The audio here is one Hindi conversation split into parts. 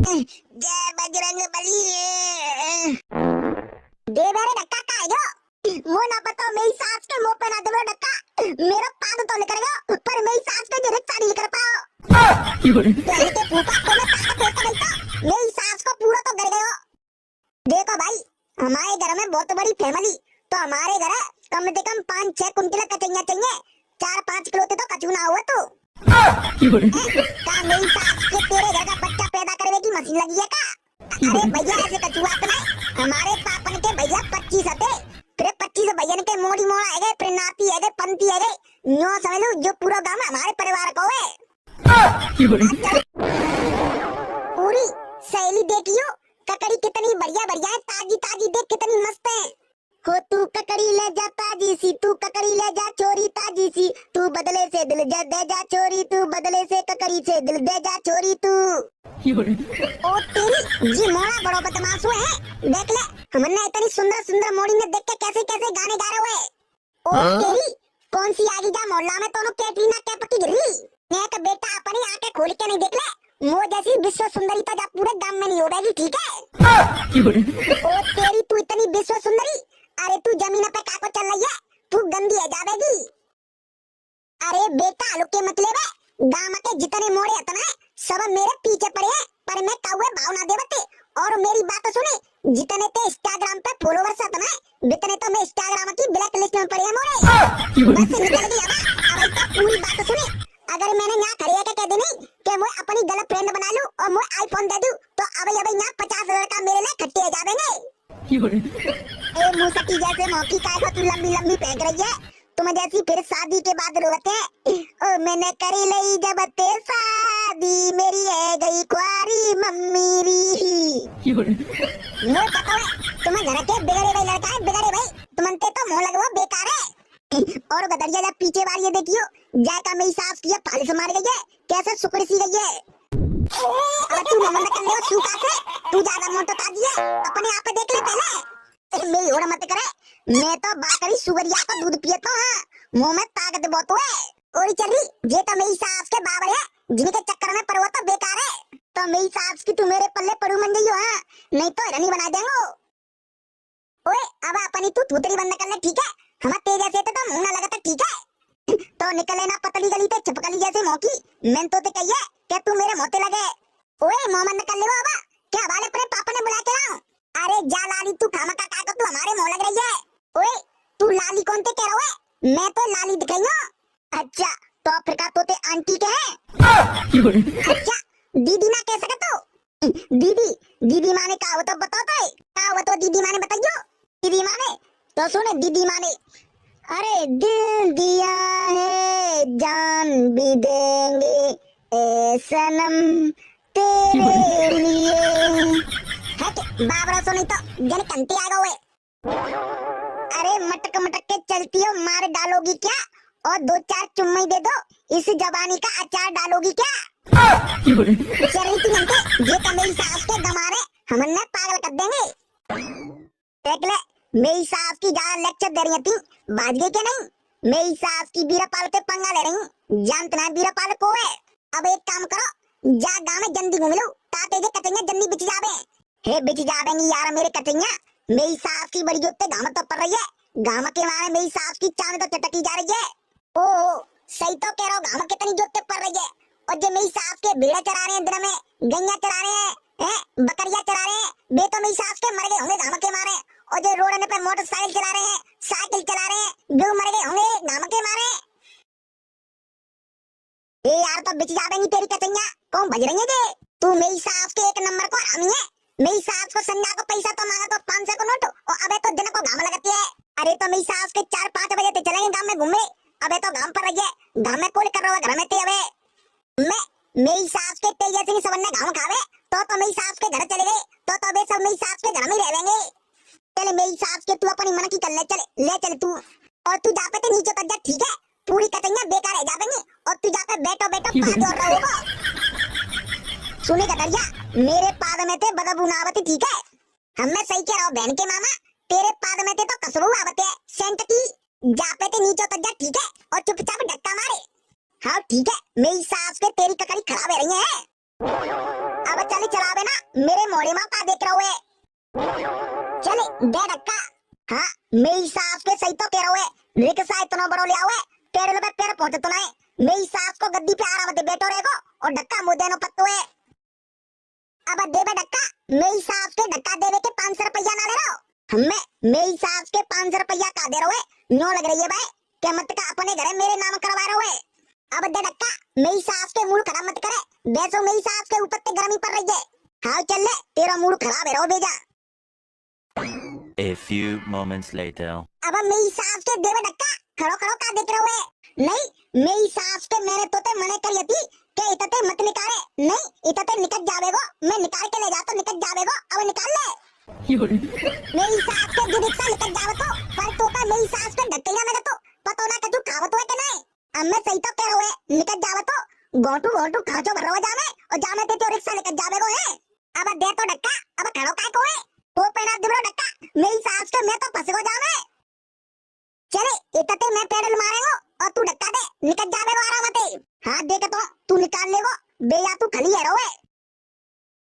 जय बजरंग बली। दे मेरे धक्का का है जो वो ना पता मेरी सास के मुंह पे ना दे धक्का, मेरा पाद तो निकलेगा पर मेरी सास के डायरेक्ट नहीं कर पाओ। पहले के फूफा को मैं ताकत देता नहीं था, मेरी सास को पूरा तो कर गयो। देखो भाई, हमारे घर में बहुत बड़ी फैमिली, तो हमारे घर कम से कम 5-6 कुंटल कचैया चाहिए, 4-5 किलो तो कचू ना हुआ तो मेरी सास के तेरे घर का बच्चा पैदा करने की मशीन लगी है का? अरे भैया ऐसे कचुआ तो नहीं, हमारे पापन के भैया 25 हते, फिर 25 भैया के मोड़ी मोड़ा है गए, फिर नाती है गए, पंती है गए, न्यो समझ लो जो पूरा गांव हमारे परिवार को है। पूरी सहेली देखियो, ककड़ी कितनी बढ़िया बढ़िया है, ताजी ताजी देख कितनी मस्त है। हो तू ककड़ी ले जा ताजी सी, तू ककड़ी ले जा चोरी ताजी सी, तू बदले से दिल दे जा चोरी, तू बदले से ककड़ी से दिल दे जा चोरी तू। ओ तेरी जी मोड़ा बड़ा बदमाश हुए है, देख ले हमने इतनी सुंदर सुंदर मोड़ी में देख के कैसे कैसे गाने गा रहे हुए। ओ तेरी कौन सी आगी जा मोहल्ला में तो कैटरीना कैफ की गिरी ने का बेटा अपनी आंखें खोल के नहीं देख ले, वो जैसी विश्व सुंदरी तो जा पूरे गांव में नहीं होगी, ठीक है। ओ तेरी तू इतनी विश्व सुंदरी, अरे तू जमीन पे काको चल रही है, तू गंदी है जावेगी। अरे बेटा आलू के मतलब है गांव के जितने मोड़े हतन है सब मेरे पीछे पड़े हैं, पर मैं कौवे भावना देवते। और मेरी बात सुने, जितने ते इंस्टाग्राम पे फॉलोवर्स हतन है, जितने तो मैं इंस्टाग्राम की ब्लैक लिस्ट में पड़े हैं मोड़े। बस निकल गई अब तो पूरी बात सुने, अगर मैंने यहाँ खड़े है कह देनी कि मैं अपनी गर्लफ्रेंड बना लूं और मैं आईफोन दे दूं, तो अब यहाँ 50 लड़का मेरे लिए खट्टे जावेंगे। ए मुसकी जैसे मौकी का तू लंबी लंबी फेंक रही है, तुम जैसी फिर शादी के बाद रोते ओ मैंने करी लई जब ते शादी, मेरी है गई कुआरी मम्मी री। मोर बताओ तुम्हें घर के बिगड़े भाई लड़का है, बिगड़े भाई तुमंते तो मुंह लगवा बेकार है। और गदरिया जब पीछे बार ये देखियो जायका मेरी सास की फाली से मार गई है, कैसे सुकड़ सी गई है। अब तू मम्मा कर ले सूखा से, तू ज्यादा मोटा ताजी है, अपने आप पे देख ले पहले। मेरी होड़ मत करे, मैं तो बाकरी सुगरिया का दूध पियता हूं, मुंह में ताकत बहुत है। और चल रही जे तो मेरी सास के बाबर है, जिनके चक्कर में पड़वा तो बेकार है, तो मेरी सास की तू मेरे पल्ले पड़ू मन जाइयो, हां नहीं तो रनी बना देंगो। ओए अब अपनी तू थूतरी बंद कर ले, ठीक है, हम तेज ऐसे तो मुंह ना लगाता, ठीक है। तो निकले ना पतली गली ते छिपकली जैसे मौकी, मैं तो ते कहिए कि तू मेरे मोते लगे। ओए मोहम्मद कर ले बाबा, क्या वाले अपने पापा ने बुला के लाऊं? अरे जा लाली तू खामा का को तू हमारे मुंह लग रही है। ओए तू लाली कौन ते कह रहा है? मैं तो लाली दिख रही हूं। अच्छा तो फिर का तो ते आंटी के हैं? अच्छा दीदी ना कह सके तो दीदी दीदी माने का हो तो बताओ, तो का हो तो दीदी माने बताइयो। दीदी माने तो सुने, दीदी माने अरे दिल दिया है जान भी देंगे ए सनम तेरे लिए। हट बाबरा सुनी तो जन कंते आ गए। अरे मटक मटक के चलती हो, मार डालोगी क्या? और 2-4 चुम्मे दे दो, इस जवानी का अचार डालोगी क्या? चली तू मनते ये तो मेरी सास के दमारे हमने पागल कर देंगे। देख ले मेरी सास की जहाँ लेक्चर दे रही थी, बाज गई क्या नहीं? मेरी सास की बीरापाल पे पंगा ले रही, जानते ना बीरापाल को है। अब एक काम करो, जा गाँव में जल्दी घूम लो, ताते जे कचैया जल्दी बिच जावे। हे बिच जावेंगी यार मेरे कचैया, मेरी सास की बड़ी जोते गाँव तो पड़ रही है, गाँव के मारे मेरी सास की चांद तो चटकी जा रही है। ओ सही तो कह रहा हूँ, गाँव कितनी जोते पड़ रही है। और जो मेरी सास के भेड़ा चरा रहे हैं, दिन में गैया चरा रहे हैं, बकरियां चरा रहे हैं, बे तो मेरी सास के मर गए होंगे गाँव के मारे। और जो रोड पे मोटरसाइकिल चला रहे हैं, साइकिल चला रहे हैं, वो मर गए होंगे गाँव के मारे। ए यार तो बिच जावेंगी तेरी कचैया, कौन भज रही है जे? तू मेरी सास के एक नंबर को हरामी है। मेरी सास को संध्या को पैसा तो मांगा तो 500 को नोट, और अबे तो दिन को घाम लगती है। अरे तो मेरी सास के 4-5 बजे ते चलेंगे गांव में घूमने, अबे तो घाम पर रही है, घाम में कौन कर रहा है घर में ते? अबे मैं मेरी सास के ते जैसे नहीं सबने घाम खावे, तो मेरी सास के घर चले गए, तो अबे सब मेरी सास के घर में रहेंगे। चले मेरी सास के तू अपनी मन की कर ले, चले ले चल तू, और तू जा पे ते नीचे तक जा, ठीक है, पूरी कचैया बेकार है जावेंगी, और तू जा पे बैठो बैठो पाद और रहोगा। सुने का दरिया मेरे पाद में ते बदबू ना आवती, ठीक है, हमें सही कह रहा हूँ बहन के मामा, तेरे पाद में ते तो कसरू आवते है सेंट की, जा पे ते नीचे तक जा, ठीक है, और चुपचाप धक्का मारे। हाँ ठीक है, मेरी सास के तेरी ककड़ी खराब है रही है। अब चली चलावे ना मेरे मोड़ी माँ का देख रहे हुए चले दे धक्का। हाँ मेरी सास के सही तो कह रहे हुए रिक्शा इतना बड़ो ले आवे पेड़ पे पैर पहुंचे तो नहीं मेरी सास को गद्दी पे आराम से बैठो रहेगो और धक्का मुँह देनो पत्तो है। अब देवे धक्का मेरी सास के धक्का देवे के 500 रुपया ना ले रहा हमें मेरी सास के 500 रुपया का दे रहे नो लग रही है भाई क्या मत का अपने घरे मेरे नाम करवा रहे। अब दे धक्का मेरी सास के मूड खराब मत करे वैसे मेरी सास के ऊपर ते गर्मी पड़ रही है। हाँ चल ले तेरा मूड खराब है रो भेजा। A few moments later. अब मेरी सास के देवे धक्का खड़ो खड़ो का देख रहे हुए नहीं मेरी सास के मैंने तो ते मने करी थी के इतते मत निकाले नहीं इतते निकल जावेगो मैं निकाल के ले जाता निकल जावेगो अब निकाल ले मेरी सास के रिक्शा निकल जावे तो पर तो का मेरी सास के धक्के ना लगे तो पतो ना कछु खावत हुए के नहीं। अब मैं सही तो कह रहे निकल जावे तो गोटू गोटू खाचो भरवा जावे और जाने ते तो रिक्शा निकल जावेगो है। अब दे तो धक्का अब खड़ो काय को है वो पहना दे धक्का मेरी सास के मैं तो फंस गो जावे चले इतते मैं पेडल मारेगो और तू धक्का दे निकल जावेगो आराम से। हाँ देख तो तू निकाल लेगो बेया तू खली है रोए।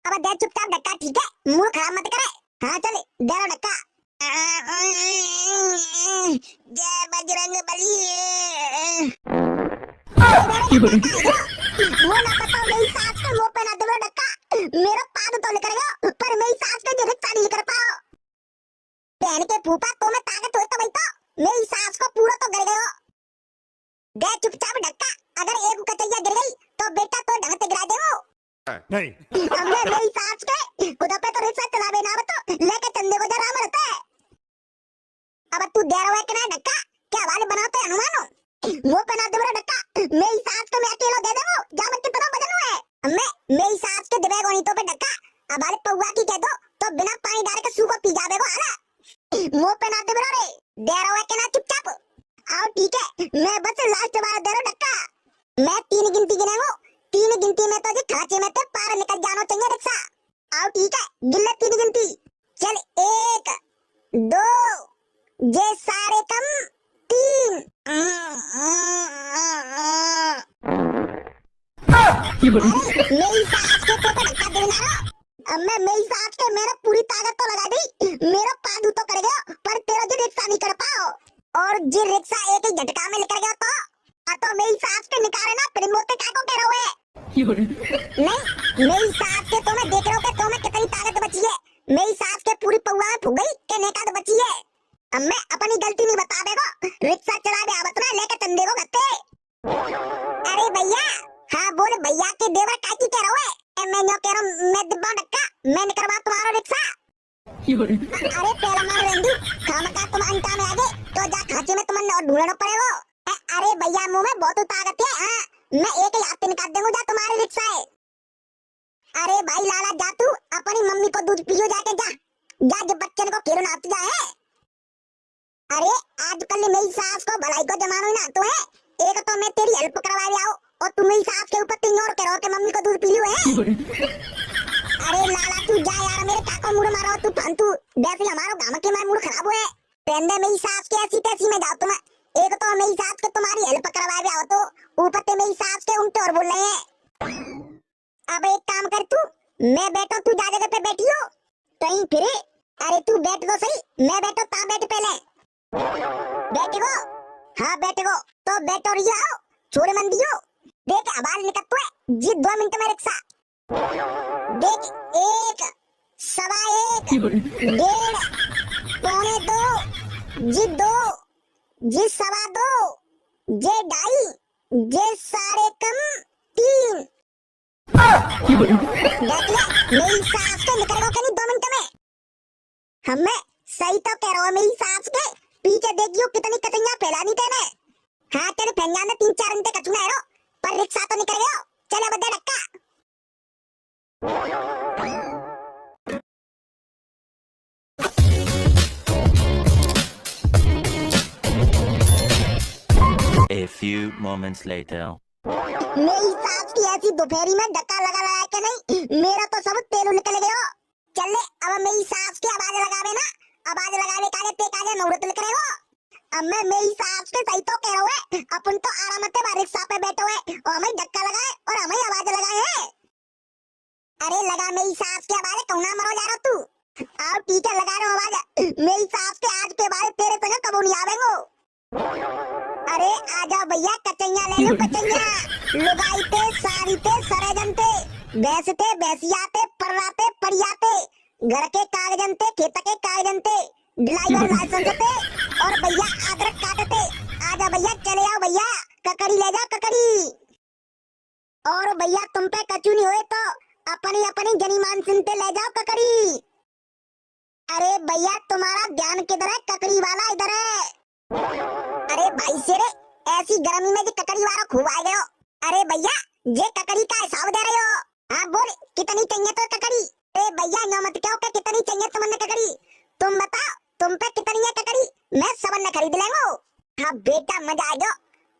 अब दे चुपचाप धक्का ठीक है मूड खराब मत करे। हाँ चले दे रो धक्का जय बजरंग बली। वो ना पता मेरी सास के मुंह पे ना दे धक्का मेरा पाद तो निकल गया पर मेरी सास के जो रिक्शा नहीं कर पाओ बहन के फूफा तो मैं ताकत होता भाई तो मेरी सास को पूरा तो गिर गयो दे चुपचाप धक्का अगर एक कचैया गिर गई तो बेटा तो ढंग से गिरा देगो नहीं। हमने मेरी सास के खुदा पे तो रिक्शा चलावे ना तो लेके चंदे को जरा मरता है। अब तू दे रहा है कि ना धक्का क्या वाले बनाते हैं हनुमानो वो पे ना दे धक्का मेरी सास को मैं अकेला दे देवो जा मत पता बदन है हमें मेरी सास के देवे गोनी तो पे धक्का अब वाले पौवा की कह दो तो बिना पानी डाल के सूखो पी जावेगो हां मुंह पे ना दे रे दे रहा है कि ना चुपचाप आओ ठीक है मैं बस लास्ट बार दे रहा धक्का मैं 3 गिनती गिनेगो 3 गिनती में तो जी खांचे में तो पार निकल जाना चाहिए रिक्शा। आओ ठीक है गिल्ले 3 गिनती चल 1 2 जे सारे कम 3 मेरी सास के तो धक्का देना अब मैं मेरी सास के मेरा पूरी ताकत तो लगा दी मेरा पादू तो कर गया पर तेरा जो रिक्शा नहीं कर पाओ और जो रिक्शा एक ही झटका में निकल गया तो मेरी सास के निकाले ना फिर मोते काय को कह रहे हुए नहीं मेरी सास के तो मैं देख रहा हूँ कि तो मैं कितनी ताकत बची है मेरी सास के पूरी पौवा में फूक गई कि नेका तो बची है। अब मैं अपनी गलती नहीं बता देगा रिक्शा चला दे आवत ना लेके चंदे को गत्ते। अरे भैया हाँ बोल भैया के देवर काची कह रहा है मैं नो कह रहा मैं दिब्बा डक्का मैं निकलवा तुम्हारा रिक्शा। अरे पहला मार रंदी खामका तुम अंता में आगे तो जा खांचे में तुम्हें और ढूंढना पड़ेगा। अरे भैया मुंह में बहुत ताकत है हाँ मैं एक ही हाथ निकाल दूंगा जा तुम्हारी रिक्शा है। अरे भाई लाला जा तू अपनी मम्मी को दूध पियो जाके जा जा जब बच्चन को खेलो ना जा है। अरे आजकल मेरी सास को भलाई को जमानो ना तो है एक तो मैं तेरी हेल्प करवा ले आओ और तुम मेरी सास के ऊपर 3 और करो के मम्मी को दूध पी लियो है। अरे लाला तू जा यार मेरे काको मुड़ मारो तू फालतू वैसे हमारो गांव के मार मुड़ खराब हुए पहले मेरी सास के ऐसी तैसी में जाओ तुम एक तो मेरी सास के तुम्हारी हेल्प करवा ले आओ तो ऊपर से मेरी सास के उल्टे और बोल रहे हैं। अब एक काम कर तू मैं बैठो तू जा जगह पे बैठी हो कहीं फिरे। अरे तू बैठ तो सही मैं बैठो ता बैठ पहले बैठे गो हाँ बैठे गो तो बैठो रही आओ छोड़े मन दियो देख आवाज निकलता है जी 2 मिनट में रिक्शा देख 1 सवा 1 1.5 पौने 2 जी 2 जी सवा 2 जे 2.5 जे सारे कम 3 देख ले मेरी सास के निकल गो कहीं 2 मिनट में। हमें सही तो कह रहा हूँ मेरी सास के पीछे देखियो कितनी कतैया फैलानी तेने हाँ तेरे फैंजा में 3-4 घंटे कचुना है पर रिक्शा तो निकल गया चले बदे धक्का। A few moments later. मेरी सास की ऐसी दोपहरी में धक्का लगा के नहीं मेरा तो सब तेल निकल गया। चल अब मेरी सास की आवाज लगावे ना आवाज लगावे काले ते काले नौरत निकल गया। अब मैं मेरी सास के सही तो कह रहा हूँ अपन तो आराम से रिक्शा पे बैठो है और हमें धक्का लगाए और हमें आवाज लगाए है। अरे लगा मेरी सास के आवाज कौन मरो जा रहा तू। आओ टीचर लगा रहा हूँ आवाज मेरी सास के आज के बाद तेरे संग कबो नहीं आवेंगो। अरे आजा भैया कचैया ले लो कचैया। लुगाई पे सारी पे सरेजन पे बैसते बैसियाते पर्राते परियाते घर के कागजन पे खेत के कागजन पे ड्राइवर लाइसेंस पे और भैया अदरक काटते। आजा भैया चले आओ भैया ककड़ी ले जाओ ककड़ी। और भैया तुम पे कचू नहीं हुए तो अपनी अपनी जनी मानसिन पे ले जाओ ककड़ी। अरे भैया तुम्हारा ध्यान किधर है ककड़ी वाला इधर है। अरे भाई शेरे ऐसी गर्मी में जो ककड़ी वाला खूब आ गयो। अरे भैया ये ककड़ी का हिसाब दे रहे हो। हाँ बोल कितनी चाहिए तो ककड़ी। अरे भैया न मत कहो कि कितनी चाहिए तुमने ककड़ी। तुम बताओ तुम पे कितनी है ककड़ी मैं सबन खरीद लेंगो। हाँ बेटा मजा आ गयो।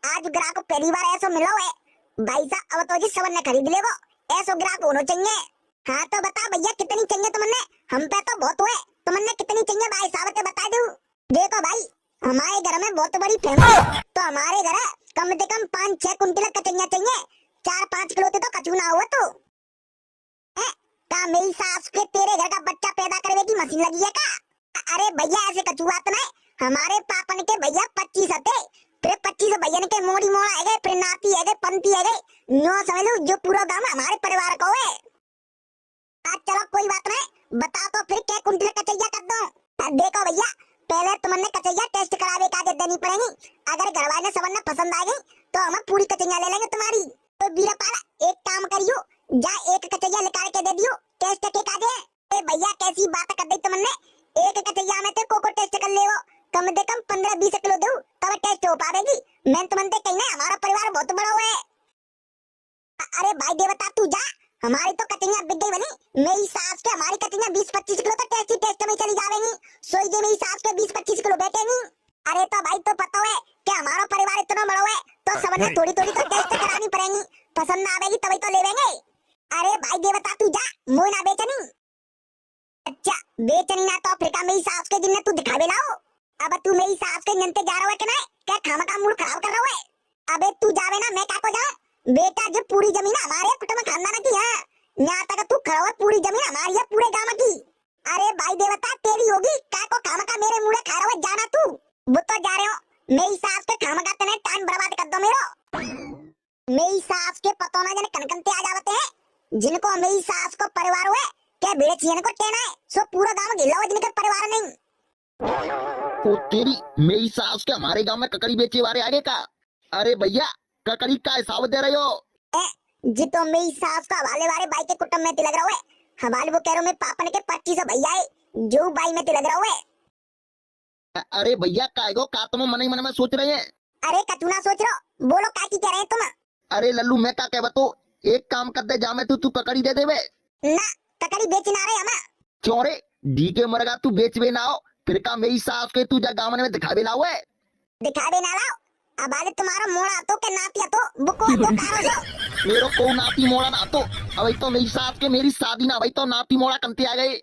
आज ग्राहक को पहली बार ऐसा मिलो है भाई साहब। अब तो जी सबन खरीद लेगो ऐसा ग्राहक होना चाहिए। हाँ तो बता भैया कितनी चाहिए तुमने। हम पे तो बहुत हुए तुमने कितनी चाहिए भाई साहब के बता दो। देखो भाई हमारे घर में बहुत बड़ी फैमिली है तो हमारे घर कम से कम 5-6 कुंटल कचैया चाहिए। 4-5 किलो तो कचू ना हुआ तो का मेरी सास के तेरे घर का बच्चा पैदा करने की मशीन लगी है का। अरे भैया ऐसे कचू बात नहीं। हमारे पापन के भैया 25 थे फिर 25 भैया के मोड़ी मोड़ा है गए फिर नाती है गए पंती है गए नो समझ लो जो पूरा गांव हमारे परिवार को है। आज चलो कोई बात नहीं बता तो फिर क्या कुंटल कचैया कर दो। देखो भैया पहले तुमने कचैया टेस्ट करावे का देनी पड़ेगी। अगर घर वाले सबने पसंद आ गई तो हम पूरी कचैया ले लेंगे तुम्हारी। तो बीरापाल एक काम करियो जा एक कचैया निकाल के दे दियो टेस्ट के काजे। ए भैया कैसी बात कर दी तुमने। एक कचैया में तो कोको टेस्ट कर ले वो कम से कम 15-20 किलो दो तब टेस्ट हो पाएगी। मैं तुमने कहना हमारा परिवार बहुत बड़ा है। अरे भाई देवता तू जा हमारी तो कचैया बिक गई बनी। मेरी सास के हमारी कचैया 20-25 किलो तो टेस्ट में चली जाएगी। सोई जे मेरी सास के 20-25 किलो बेचेगी। अरे तो भाई तो पता है कि हमारा परिवार इतना बड़ा है तो सबने थोड़ी थोड़ी तो टेस्ट करानी पड़ेगी। पसंद ना आवेगी तभी तो ले लेंगे। अरे भाई देवता तू जा मोह ना बेचनी। अच्छा बेचनी ना तो अफ्रीका मेरी सास के जिन्ने तू दिखावे लाओ। अब तू मेरी सास के जनते जा रहा है कि नहीं क्या खाना का मूड खराब कर रहा है। अबे तू जावे ना मैं क्या को जाऊं। बेटा जो पूरी जमीन हमारे कुटुंब खानदान की है यहाँ तक तू खड़ा हुआ पूरी जमीन हमारी है पूरे गांव की। अरे भाई देवता तेरी होगी क्या को खाना का मेरे मुंह खा रहा है जाना तू। वो तो जा रहे हो मेरी सास के खाना का तने टाइम बर्बाद कर दो मेरो। मेरी सास के पतों ना जने कनकनते आ जाते हैं जिनको मेरी सास को परिवार हुए क्या बेड़े छियन को टेना है सो पूरा गांव गिला हुआ जिनके परिवार नहीं। ओ तेरी मेरी सास के हमारे गांव में ककड़ी बेचे वाले आगे का। अरे भैया ककड़ी का हिसाब दे रहे हो। जी तो मेरी सास का हवाले वाले भाई के कुटुंब में लग रहा है। हवाले वो कह रहा हूँ मैं पापन के 25 भैया है जो भाई में लग रहा है। अरे भैया कायगो का तुम मन ही मन में सोच रहे हैं। अरे कतू ना सोच रहो बोलो का की कह रहे हैं तुम। अरे लल्लू मैं क्या कह बतो एक काम कर दे जा मैं तू ककड़ी दे देवे ना ककड़ी बेचना रहे हम। क्यों रे डी के मरगा तू बेचवे ना हो फिर का मेरी सास के तू जा गांव में दिखावे लाओ है। दिखावे ना लाओ अब आले तुम्हारा मोड़ा तो के नातिया तो बुको तो कारो सो। मेरो को नाती मोड़ा ना तो अब तो मेरी सास के मेरी शादी ना भाई तो नाती मोड़ा कंते आ गए।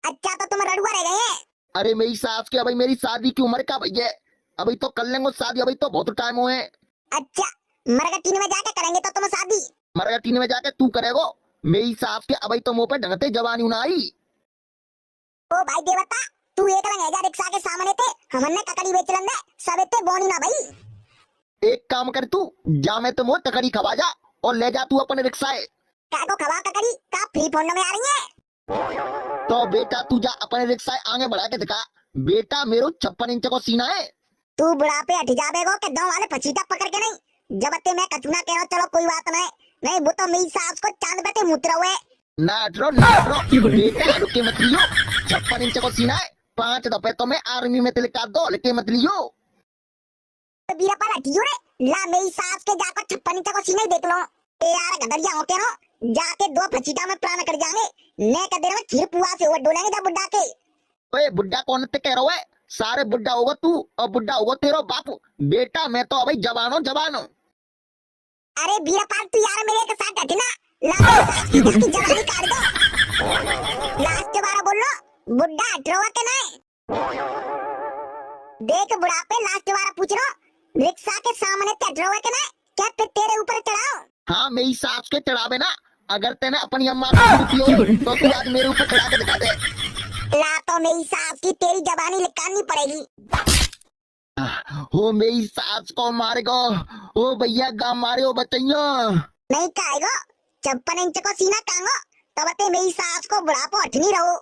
अच्छा तो तुम रड़ुआ रह गए हैं। अरे मेरी सास के अभी मेरी शादी की उम्र का भैया अभी तो कर लेंगे शादी अभी तो बहुत टाइम हुए। अच्छा मरगटीन में जाके करेंगे तो तुम शादी। मरगटीन में जाके तू करेगो मेरी सास के अभी तो मुंह पे ढंगते जवानी ना आई। ओ भाई देवता तू एक लंग रिक्शा के सामने थे हमने ककड़ी बेच लंदे सब इतने बोनी ना भाई। एक काम कर तू जा मैं तो मोर ककड़ी खवा जा और ले जा तू अपने रिक्शा का को खवा ककड़ी का फ्री फोन में आ रही है। तो बेटा तू जा अपने रिक्शा आगे बढ़ा के दिखा बेटा मेरो 56 इंच को सीना है। तू बुढ़ापे हट जाबेगो के दो वाले पछीटा पकड़ के नहीं जब ते मैं कचूना कह रहा चलो कोई बात नहीं वो तो मेरी सास को चांद बैठे मुतरा हुए ना डरो बेटा रुके मत लियो 56 इंच को सीना है 5 दफे तो मैं आर्मी में तिलका दो लेके मत लियो। बीरा पर हटियो रे ला मेरी सास के जाकर 56 इंच को सीना ही देख लो। ए यार गदरिया होके नो जाके 2 फचीटा में प्राण कर जाएंगे ने का देर में खीर पुआ से वो डोलेंगे जब बुड्ढा के। ओए बुड्ढा कौन ते कह रहा है सारे बुड्ढा होगा तू और बुड्ढा होगा तेरा बाप बेटा मैं तो अभी जवान हूं। अरे बीरा पाल तू यार मेरे के साथ हटना ला सास की जवानी काट दो। लास्ट बार बोलो बुड्ढा हट रहा के नहीं देख बुढ़ापे लास्ट बार पूछ रहा रिक्शा के सामने हट रहा के नहीं क्या पे तेरे ऊपर चढ़ाओ। हाँ मेरी सास के चढ़ावे ना अगर तेने अपनी अम्मा को दूध पियो तो तू आज मेरे ऊपर खड़ा कर दिखा दे। ला तो मेरी सास की तेरी जबानी निकालनी पड़ेगी। हो मेरी सास को मारेगो। ओ भैया गा मारे हो बचैया। नहीं खाएगो, 56 इंच को सीना कांगो, तब ते मेरी सास को बुढ़ापो हट नहीं रहो।